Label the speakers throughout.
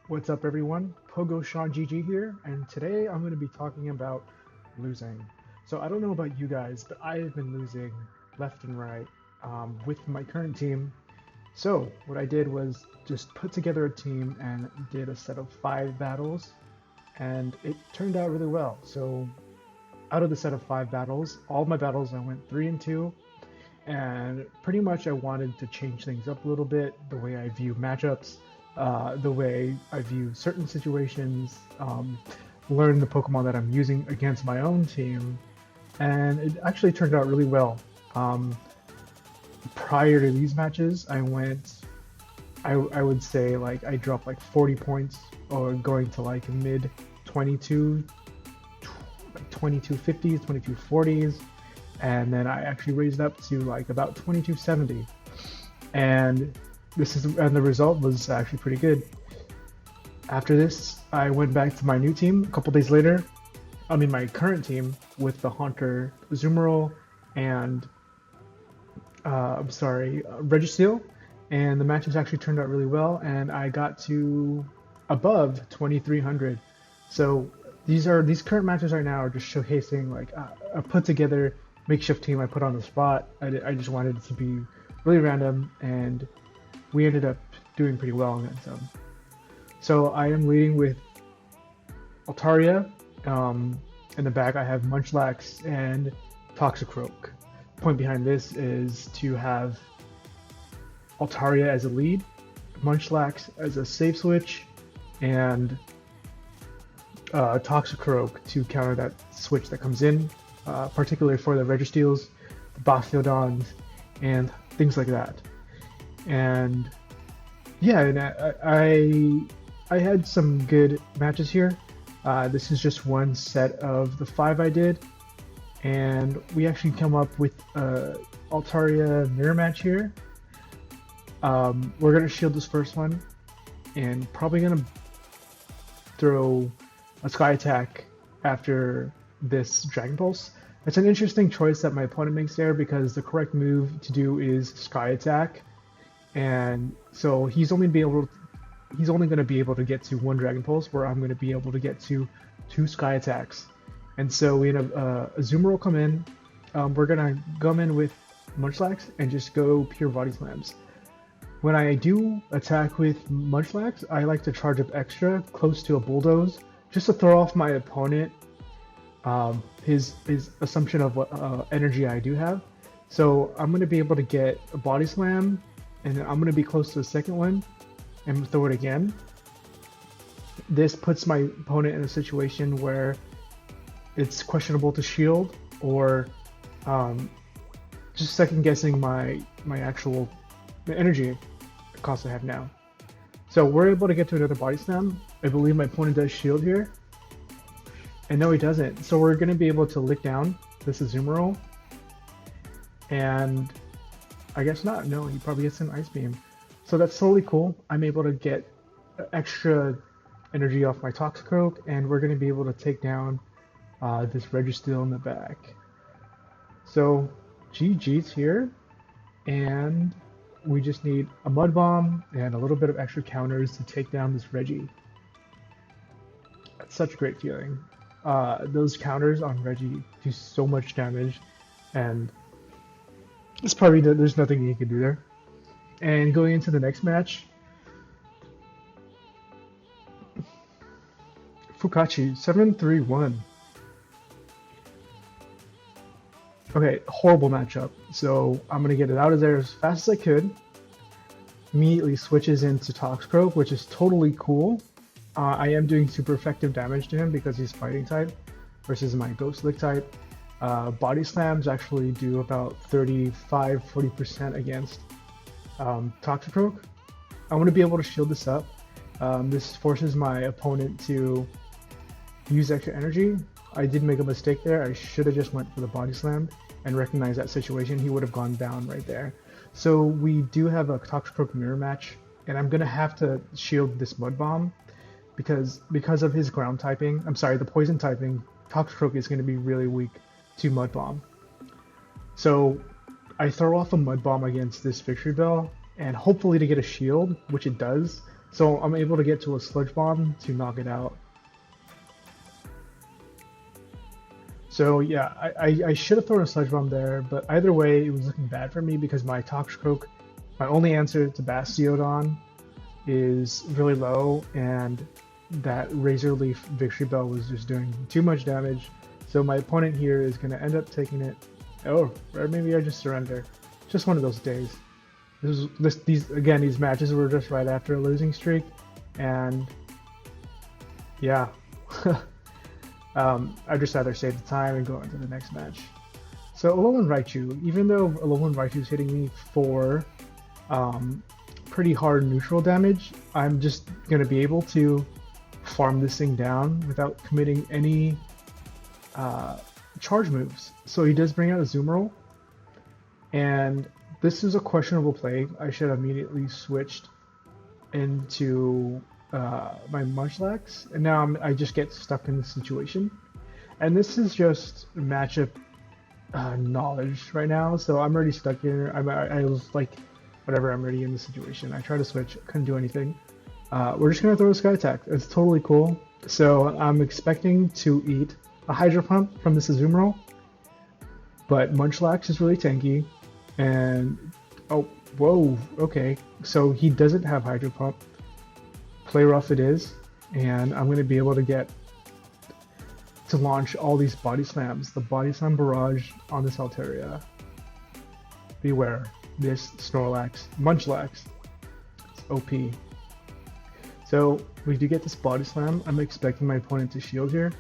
Speaker 1: What's up, everyone? Pogo Sean GG here, and today I'm going to be talking about losing. So, I don't know about you guys, but I have been losing left and right with my current team. So, what I did was just put together a team and did a set of 5 battles, and it turned out really well. So, out of the set of 5 battles, all my battles I went 3 and 2, and pretty much I wanted to change things up a little bit, the way I view matchups, the way I view certain situations, learn the Pokemon that I'm using against my own team, and it actually turned out really well. Um, Prior to these matches, I would say like I dropped like 40 points or going to like mid 22, like 2250s, 2240s, and then I actually raised up to like about 2270. And the result was actually pretty good. After this, I went back to my new team a couple days later. I mean, my current team with the Haunter Azumarill and Registeel, and the matches actually turned out really well, and I got to above 2300. So these current matches right now are just showcasing like a put together makeshift team I put on the spot. I just wanted it to be really random, and we ended up doing pretty well against them. So I am leading with Altaria. In the back, I have Munchlax and Toxicroak. The point behind this is to have Altaria as a lead, Munchlax as a safe switch, and Toxicroak to counter that switch that comes in, particularly for the Registeels, the Bastiodons, and things like that. And yeah, and I had some good matches here. This is just one set of the 5 I did, and we actually come up with Altaria mirror match here. We're gonna shield this first one, and probably gonna throw a Sky Attack after this Dragon Pulse. It's an interesting choice that my opponent makes there because the correct move to do is Sky Attack, and so he's only going to be able to get to 1 Dragon Pulse, where I'm going to be able to get to 2 Sky Attacks. And so we have a Zoomer will come in. We're going to come in with Munchlax and just go pure Body Slams. When I do attack with Munchlax, I like to charge up extra close to a Bulldoze just to throw off my opponent his assumption of what energy I do have. So I'm going to be able to get a Body Slam, and then I'm going to be close to the second one and throw it again. This puts my opponent in a situation where it's questionable to shield, or just second guessing my actual energy cost I have now. So we're able to get to another Body Slam. I believe my opponent does shield here, and no, he doesn't. So we're going to be able to lick down this Azumarill, and I guess not. No, he probably gets an Ice Beam. So that's totally cool. I'm able to get extra energy off my Toxicroak, and we're going to be able to take down this Registeel in the back. So GG's here, and we just need a Mud Bomb and a little bit of extra counters to take down this Reggie. That's such a great feeling. Those counters on Reggie do so much damage, and it's probably there's nothing you can do there. And going into the next match, Fukachi 731. Okay, horrible matchup. So I'm gonna get it out of there as fast as I could. Immediately switches into Toxicroak, which is totally cool. I am doing super effective damage to him because he's fighting type versus my Ghost Lick type. Body Slams actually do about 35-40% against Toxicroak. I want to be able to shield this up. This forces my opponent to use extra energy. I did make a mistake there. I should have just went for the Body Slam and recognized that situation. He would have gone down right there. So we do have a Toxicroak mirror match, and I'm gonna have to shield this Mud Bomb because of his ground typing. I'm sorry, the poison typing. Toxicroak is gonna be really weak to Mud Bomb. So I throw off a Mud Bomb against this Victory Bell, and hopefully to get a shield, which it does. So I'm able to get to a Sludge Bomb to knock it out. So yeah, I should have thrown a Sludge Bomb there, but either way, it was looking bad for me because my Toxicroak, my only answer to Bastiodon is really low, and that Razor Leaf Victory Bell was just doing too much damage. So my opponent here is going to end up taking it. Oh, or maybe I just surrender. Just one of those days. These matches were just right after a losing streak, and yeah. I'd just rather save the time and go into the next match. So Alolan Raichu, even though Alolan Raichu is hitting me for pretty hard neutral damage, I'm just going to be able to farm this thing down without committing any charge moves. So he does bring out a Azumarill, and this is a questionable play. I should have immediately switched into my Munchlax, and now I just get stuck in this situation. And this is just matchup knowledge right now, so I'm already stuck here. I was like, whatever, I'm already in the situation. I tried to switch, couldn't do anything. We're just gonna throw a Sky Attack. It's totally cool. So I'm expecting to eat a Hydro Pump from this Azumarill, but Munchlax is really tanky, and oh, whoa, okay. So he doesn't have Hydro Pump. Play rough it is, and I'm going to be able to get to launch all these Body Slams. The Body Slam barrage on this Altaria. Beware, this Snorlax, Munchlax, it's OP. So we do get this Body Slam. I'm expecting my opponent to shield here.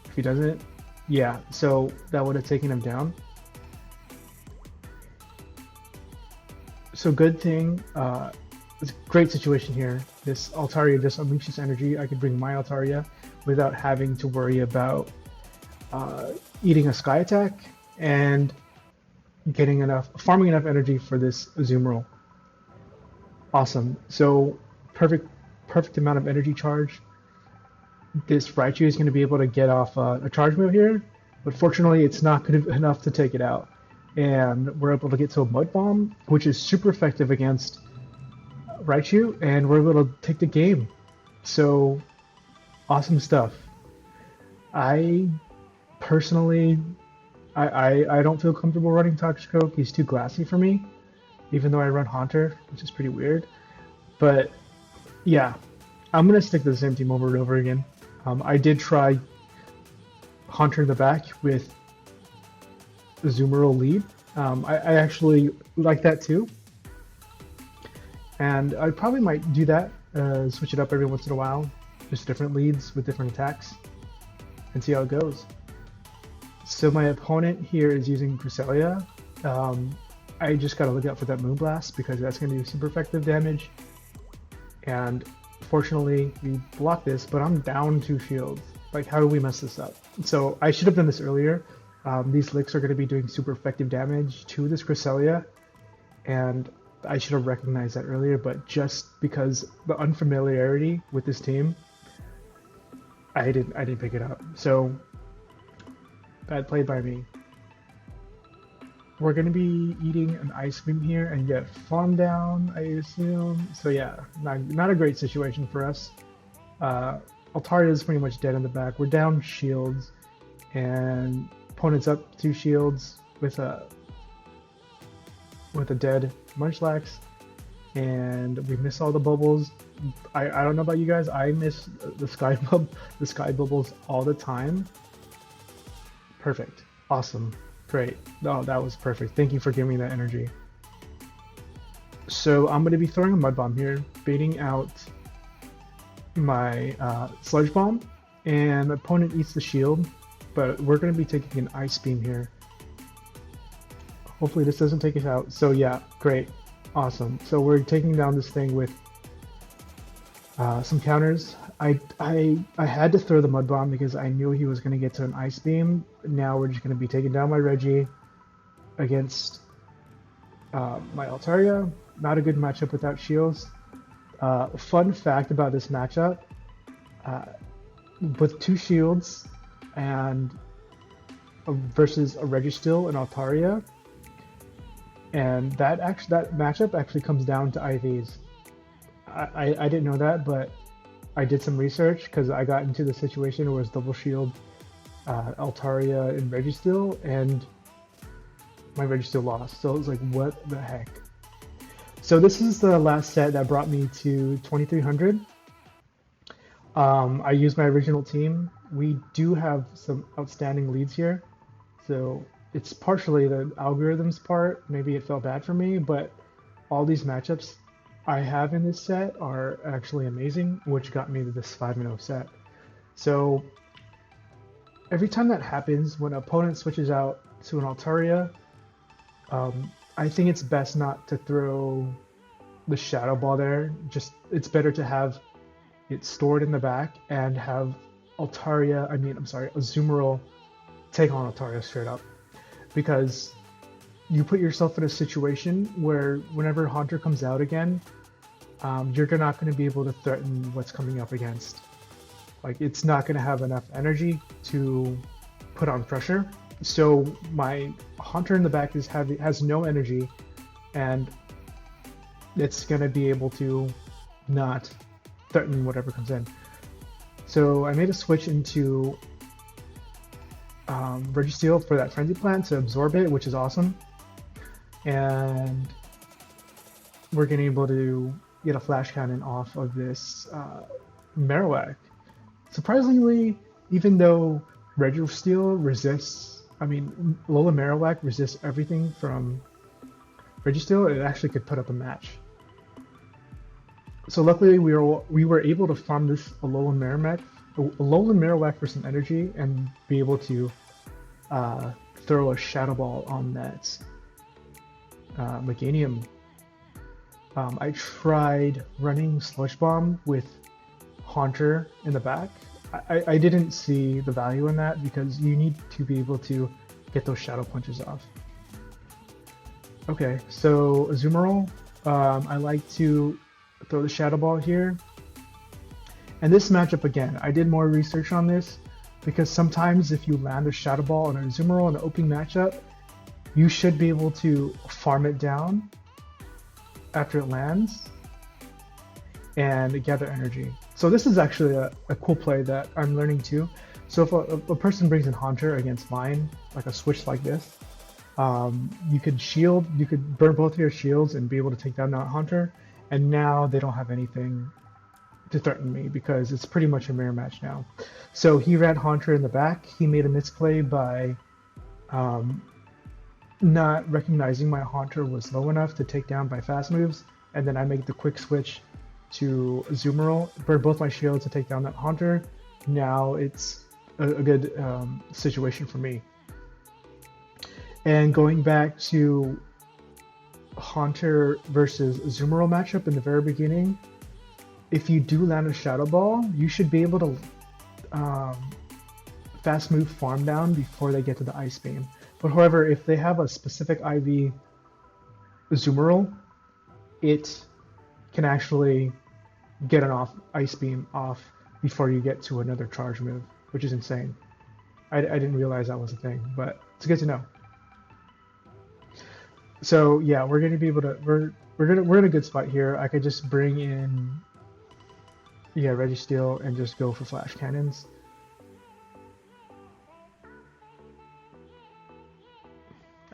Speaker 1: If he doesn't, yeah, so that would have taken him down. So good thing, it's a great situation here. This Altaria just unleashes energy. I could bring my Altaria without having to worry about eating a Sky Attack and farming enough energy for this Azumarill. Awesome. So perfect amount of energy charge. This Raichu is going to be able to get off a charge move here, but fortunately it's not good enough to take it out. And we're able to get to a Mud Bomb, which is super effective against Raichu, and we're able to take the game. So awesome stuff. I personally, I don't feel comfortable running Toxicroak. He's too glassy for me, even though I run Haunter, which is pretty weird. But yeah, I'm gonna stick to the same team over and over again. I did try Haunter in the back with Azumarill lead. I actually like that too. And I probably might do that, switch it up every once in a while, just different leads with different attacks, and see how it goes. So my opponent here is using Cresselia. I just gotta look out for that Moonblast because that's gonna do super effective damage. And fortunately, we block this, but I'm down 2 shields. Like, how do we mess this up? So I should have done this earlier. These licks are gonna be doing super effective damage to this Cresselia, and I should have recognized that earlier, but just because the unfamiliarity with this team, I didn't pick it up. So bad play by me. We're gonna be eating an Ice Beam here and get farm down, I assume. So yeah, not a great situation for us. Altaria is pretty much dead in the back. We're down shields, and opponent's up 2 shields with a dead Munchlax, and we miss all the bubbles. I don't know about you guys, I miss the sky bubbles all the time. Perfect, awesome, great. Oh, that was perfect. Thank you for giving me that energy. So I'm going to be throwing a Mud Bomb here, baiting out my Sludge Bomb, and my opponent eats the shield, but we're going to be taking an Ice Beam here. Hopefully this doesn't take us out. So yeah, great, awesome. So we're taking down this thing with some counters. I had to throw the Mud Bomb because I knew he was going to get to an Ice Beam. Now we're just going to be taking down my Reggie against my Altaria. Not a good matchup without shields. Fun fact about this matchup, with 2 shields and versus a Registeel and Altaria, and that matchup actually comes down to IVs. I didn't know that, but I did some research because I got into the situation where it was double shield Altaria and Registeel, and my Registeel lost. So I was like, what the heck? So this is the last set that brought me to 2300. I used my original team. We do have some outstanding leads here. So it's partially the algorithms part. Maybe it felt bad for me, but all these matchups I have in this set are actually amazing, which got me to this 5-0 set. So every time that happens, when an opponent switches out to an Altaria, I think it's best not to throw the Shadow Ball there. Just it's better to have it stored in the back and have Azumarill take on Altaria straight up. Because you put yourself in a situation where whenever Haunter comes out again, you're not going to be able to threaten what's coming up against. Like, it's not going to have enough energy to put on pressure. So my Haunter in the back has no energy, and it's going to be able to not threaten whatever comes in. So I made a switch into Registeel for that Frenzy Plant to absorb it, which is awesome. And we're going to be able to get a Flash Cannon off of this Marowak. Surprisingly, even though Registeel resists, Alolan Marowak resists everything from Registeel, it actually could put up a match. So luckily we were able to farm this Alolan Marowak for some energy and be able to throw a Shadow Ball on that Meganium. I tried running Sludge Bomb with Haunter in the back. I didn't see the value in that because you need to be able to get those Shadow Punches off. Okay, so Azumarill, I like to throw the Shadow Ball here. And this matchup again, I did more research on this because sometimes if you land a Shadow Ball on an Azumarill in an opening matchup, you should be able to farm it down after it lands and gather energy. So this is actually a cool play that I'm learning too. So if a person brings in Haunter against mine, like a switch like this, you could burn both of your shields and be able to take down that Haunter, and now they don't have anything to threaten me because it's pretty much a mirror match now. So he ran Haunter in the back. He made a misplay by not recognizing my Haunter was low enough to take down by fast moves, and then I make the quick switch to Azumarill, burn both my shields to take down that Haunter. Now it's a good situation for me. And going back to Haunter versus Azumarill matchup in the very beginning, if you do land a Shadow Ball, you should be able to fast move farm down before they get to the Ice Beam. But however, if they have a specific IV Azumarill, it can actually get an Ice Beam off before you get to another charge move, which is insane. I didn't realize that was a thing, but it's good to know. So yeah, we're gonna be able to we're in a good spot here. I could just bring in Registeel and just go for Flash Cannons.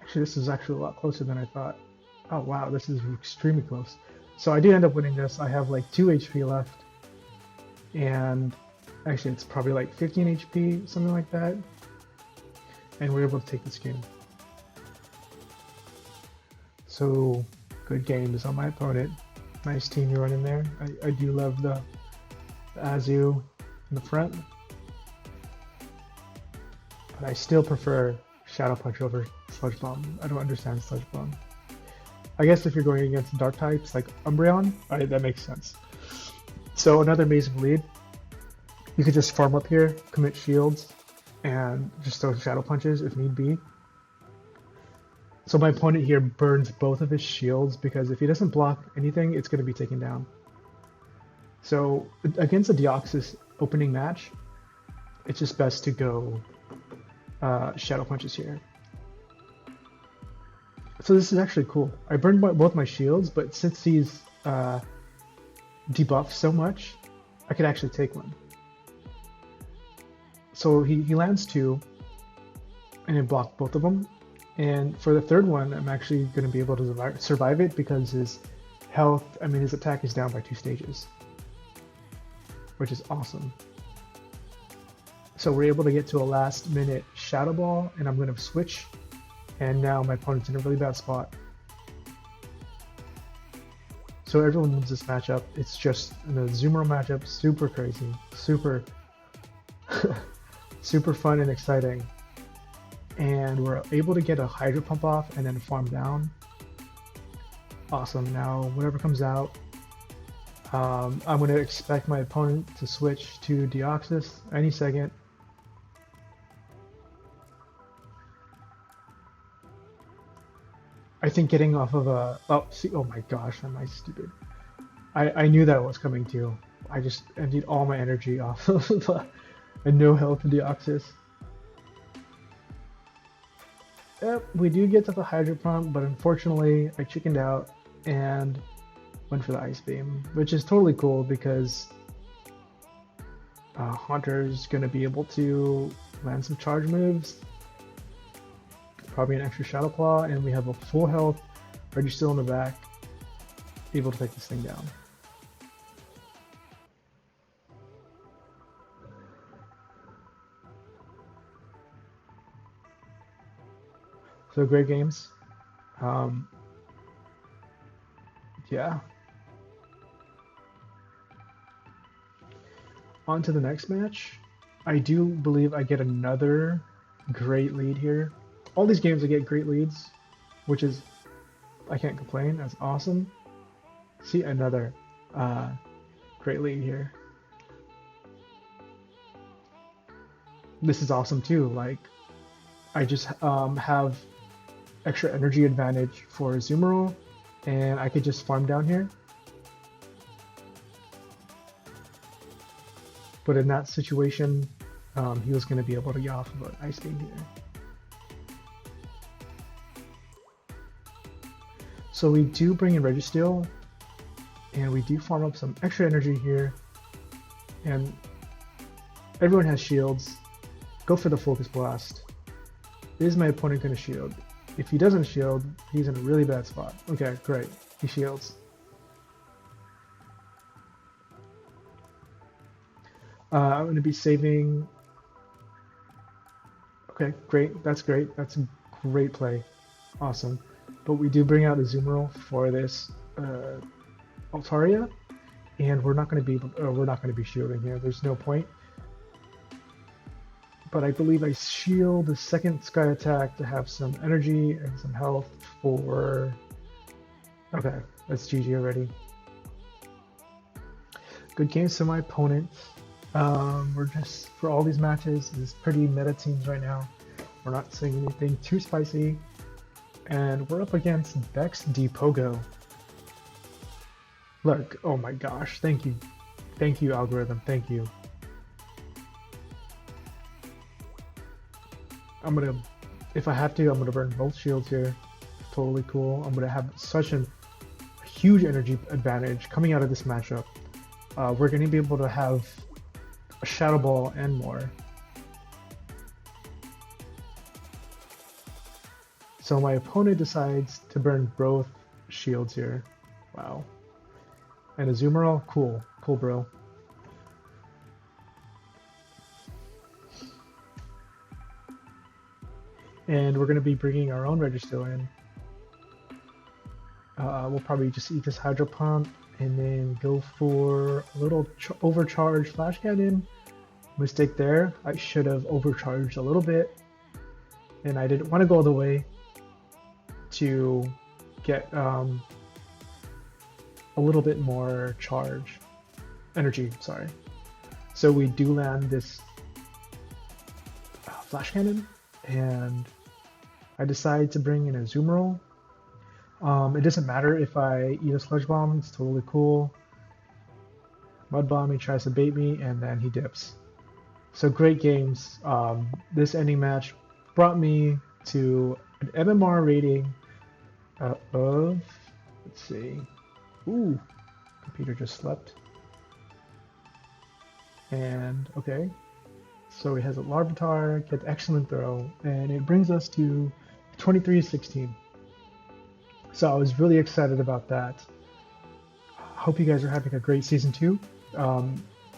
Speaker 1: Actually, this is actually a lot closer than I thought. Oh wow, this is extremely close. So I do end up winning this. I have like 2 HP left, and actually it's probably like 15 HP, something like that, and we're able to take this game. So good games on my opponent. Nice team you're running there. I do love the Azu in the front, but I still prefer Shadow Punch over Sludge Bomb. I don't understand Sludge Bomb. I guess if you're going against dark types like Umbreon, that makes sense. So another amazing lead. You could just farm up here, commit shields, and just throw Shadow Punches if need be. So my opponent here burns both of his shields because if he doesn't block anything, it's going to be taken down. So against a Deoxys opening match, it's just best to go Shadow Punches here. So this is actually cool. I burned both my shields, but since he's debuff so much, I could actually take one. So he lands two, and it blocked both of them. And for the third one, I'm actually going to be able to survive it because his health, I mean, his attack is down by 2 stages, which is awesome. So we're able to get to a last minute Shadow Ball, and I'm going to switch, and now my opponent's in a really bad spot. So everyone wins this matchup. It's just the Zoomer matchup, super crazy, super, super fun and exciting. And we're able to get a Hydro Pump off and then farm down. Awesome. Now, whatever comes out, I'm going to expect my opponent to switch to Deoxys any second. I think getting off of a... Oh, see, oh my gosh, am I stupid? I knew that was coming too. I just emptied all my energy off of a no health Deoxys. Yep, we do get to the Hydro Pump, but unfortunately I chickened out and went for the Ice Beam, which is totally cool because Haunter's going to be able to land some charge moves, probably an extra Shadow Claw, and we have a full health Registeel in the back, able to take this thing down. So great games. Yeah. On to the next match. I do believe I get another great lead here. All these games I get great leads, which is, I can't complain, that's awesome. See, another great lead here. This is awesome too, like, I just have extra energy advantage for Azumarill, and I could just farm down here. But in that situation, he was going to be able to get off of an Ice Beam here. So we do bring in Registeel, and we do farm up some extra energy here, and everyone has shields. Go for the Focus Blast. Is my opponent going to shield? If he doesn't shield, he's in a really bad spot. Okay, great. He shields. I'm going to be saving... Okay, great. That's great. That's a great play. Awesome. But we do bring out the Azumarill for this Altaria, and we're not going to be shielding here. There's no point. But I believe I shield the second Sky attack to have some energy and some health for... Okay, that's GG already. Good games to my opponent. We're just, for all these matches, it's pretty meta teams right now. We're not saying anything too spicy. And we're up against Bex Pogo. Look, oh my gosh, thank you. Thank you, algorithm, thank you. I'm gonna, if I have to, I'm gonna burn both shields here. Totally cool. I'm gonna have such a huge energy advantage coming out of this matchup. We're gonna be able to have a Shadow Ball and more. So my opponent decides to burn both shields here. Wow. And a Azumarill, cool. Cool, bro. And we're going to be bringing our own Registeel in. We'll probably just eat this Hydro Pump and then go for a little overcharged Flash Cannon. Mistake there. I should have overcharged a little bit. And I didn't want to go all the way to get a little bit more energy, sorry. So we do land this Flash Cannon, and I decide to bring in a Azumarill. It doesn't matter if I eat a Sludge Bomb, it's totally cool. Mud Bomb, he tries to bait me, and then he dips. So great games. This ending match brought me to an MMR rating of, let's see, ooh, Computer just slept. And okay, so he has a Larvitar, gets excellent throw, and it brings us to 23-16. So I was really excited about that. Hope you guys are having a great season 2.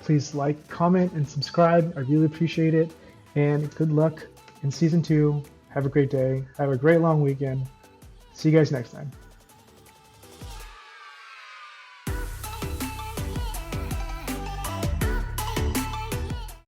Speaker 1: Please like, comment, and subscribe. I really appreciate it. And good luck in season 2. Have a great day. Have a great long weekend. See you guys next time.